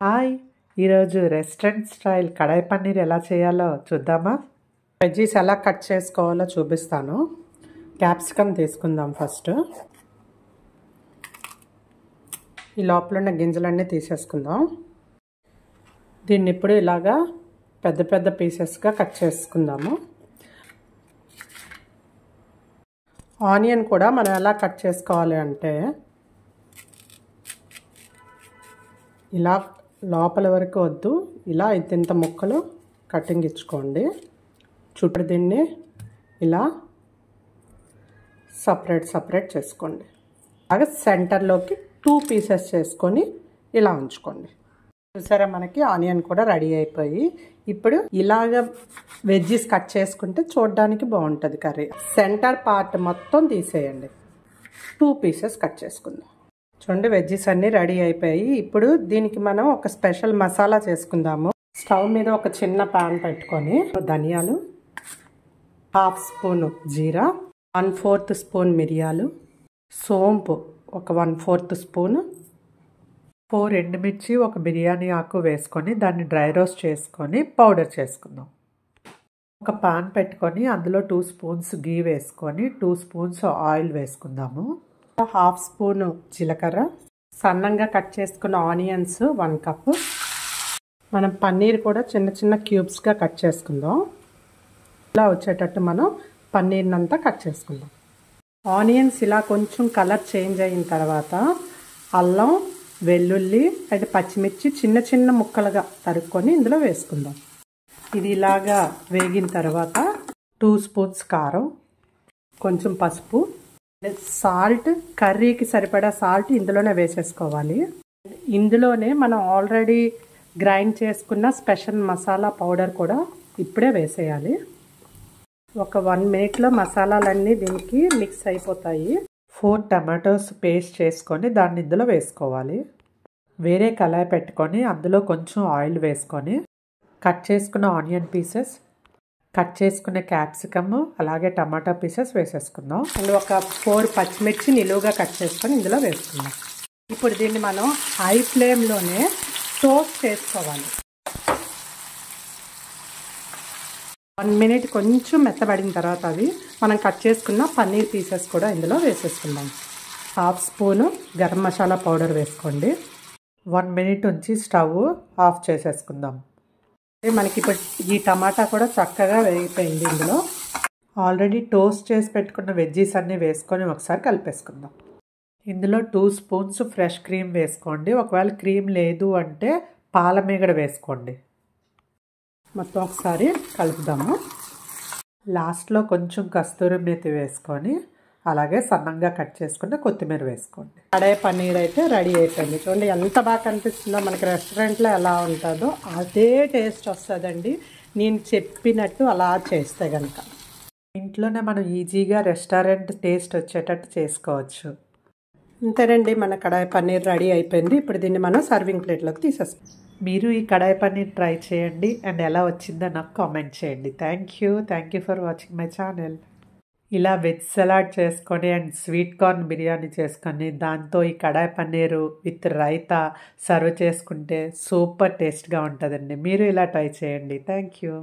Hi! ఈరోజు restaurant style కడాయి పన్నీర్ ఎలా చేయాలో చూద్దామా? వెజ్జీస్ ఎలా కట్ చేసుకోవాలో చూపిస్తాను. క్యాప్సికమ్ తీసుకుందాం ఫస్ట్. ఈ లోపల ఉన్న గింజలన్నీ తీసేసుకుందాం. దీన్ని ఇప్పుడు ఇలాగా పెద్ద పెద్ద పీసెస్గా కట్ చేసుకుందాము. ఆనియన్ కూడా మనం ఎలా కట్ చేసుకోవాలి అంటే ఇలా లోపల వరకు వద్దు, ఇలా ఇంత ముక్కలు కటింగ్ ఇచ్చుకోండి. చుట్టూ దీన్ని ఇలా సపరేట్ చేసుకోండి. అలాగే సెంటర్లోకి 2 పీసెస్ చేసుకొని ఇలా ఉంచుకోండి. చూసారా, మనకి ఆనియన్ కూడా రెడీ అయిపోయి ఇప్పుడు ఇలాగ వెజ్జీస్ కట్ చేసుకుంటే చూడడానికి బాగుంటుంది కర్రీ. సెంటర్ పార్ట్ మొత్తం తీసేయండి. 2 పీసెస్ కట్ చేసుకుందాం. చూడండి, వెజ్జీస్ అన్నీ రెడీ అయిపోయాయి. ఇప్పుడు దీనికి మనం ఒక స్పెషల్ మసాలా చేసుకుందాము. స్టవ్ మీద ఒక చిన్న పాన్ పెట్టుకొని ధనియాలు, 1/2 స్పూన్ జీరా, 1/4 స్పూన్ మిరియాలు, సోంపు ఒక 1/4 స్పూన్, 4 ఎండుమిర్చి, ఒక బిర్యానీ ఆకు వేసుకొని దాన్ని డ్రై రోస్ట్ చేసుకొని పౌడర్ చేసుకుందాం. ఒక పాన్ పెట్టుకొని అందులో 2 స్పూన్స్ గీ వేసుకొని 2 స్పూన్స్ ఆయిల్ వేసుకుందాము. 1/2 స్పూన్ జీలకర్ర, సన్నంగా కట్ చేసుకున్న ఆనియన్స్ 1 కప్. మనం పన్నీర్ కూడా చిన్న చిన్న క్యూబ్స్గా కట్ చేసుకుందాం. ఇలా వచ్చేటట్టు మనం పన్నీర్ని అంతా కట్ చేసుకుందాం. ఆనియన్స్ ఇలా కొంచెం కలర్ చేంజ్ అయిన తర్వాత అల్లం, వెల్లుల్లి అండ్ పచ్చిమిర్చి చిన్న చిన్న ముక్కలుగా తరుక్కొని ఇందులో వేసుకుందాం. ఇది ఇలాగా వేగిన తర్వాత 2 స్పూన్స్ కారం, కొంచెం పసుపు, సాల్ట్, కర్రీకి సరిపడా సాల్ట్ ఇందులోనే వేసేసుకోవాలి. ఇందులోనే మనం ఆల్రెడీ గ్రైండ్ చేసుకున్న స్పెషల్ మసాలా పౌడర్ కూడా ఇప్పుడే వేసేయాలి. ఒక 1 మినిట్లో మసాలాలన్నీ దీనికి మిక్స్ అయిపోతాయి. 4 టమాటోస్ పేస్ట్ చేసుకొని దాన్ని ఇందులో వేసుకోవాలి. వేరే కళాయి పెట్టుకొని అందులో కొంచెం ఆయిల్ వేసుకొని కట్ చేసుకున్న ఆనియన్ పీసెస్, కట్ చేసుకునే క్యాప్సికమ్, అలాగే టమాటా పీసెస్ వేసేసుకుందాం. అండ్ ఒక 4 పచ్చిమిర్చి నిలువుగా కట్ చేసుకొని ఇందులో వేసుకుందాం. ఇప్పుడు దీన్ని మనం హై ఫ్లేమ్లోనే టోస్ట్ చేసుకోవాలి. 1 మినిట్ కొంచెం మెత్తబడిన తర్వాత అవి మనం కట్ చేసుకున్న పన్నీర్ పీసెస్ కూడా ఇందులో వేసేసుకుందాం. 1/2 స్పూను గరం మసాలా పౌడర్ వేసుకోండి. 1 మినిట్ ఉంచి స్టవ్ ఆఫ్ చేసేసుకుందాం. మనకి ఇప్పుడు ఈ టమాటా కూడా చక్కగా వేగిపోయింది. ఇందులో ఆల్రెడీ టోస్ట్ చేసి పెట్టుకున్న వెజ్జీస్ అన్నీ వేసుకొని ఒకసారి కలిపేసుకుందాం. ఇందులో 2 స్పూన్స్ ఫ్రెష్ క్రీమ్ వేసుకోండి. ఒకవేళ క్రీమ్ లేదు అంటే పాల మీగడ వేసుకోండి. మొత్తం ఒకసారి కలుపుదాము. లాస్ట్లో కొంచెం కస్తూరి మేతి వేసుకొని అలాగే సన్నంగా కట్ చేసుకున్న కొత్తిమీర వేసుకోండి. కడాయి పన్నీర్ అయితే రెడీ అయిపోయింది. చూడండి ఎంత బాగా కనిపిస్తుందో, మనకి రెస్టారెంట్లో ఎలా ఉంటుందో అదే టేస్ట్ వస్తుందండి నేను చెప్పినట్టు అలా చేస్తే కనుక. ఇంట్లోనే మనం ఈజీగా రెస్టారెంట్ టేస్ట్ వచ్చేటట్టు చేసుకోవచ్చు. అంతేనండి, మన కడాయి పన్నీర్ రెడీ అయిపోయింది. ఇప్పుడు దీన్ని మనం సర్వింగ్ ప్లేట్లోకి తీసేస్తాం. మీరు ఈ కడాయి పన్నీర్ ట్రై చేయండి అండ్ ఎలా వచ్చిందో నాకు కామెంట్ చేయండి. Thank you for watching my channel. ఇలా వెజ్ సలాడ్ చేసుకొని అండ్ స్వీట్ కార్న్ బిర్యానీ చేసుకొని దాంతో ఈ కడాయి పన్నీరు విత్ రైతా సర్వ్ చేసుకుంటే సూపర్ టేస్ట్గా ఉంటుందండి. మీరు ఇలా ట్రై చేయండి. Thank you.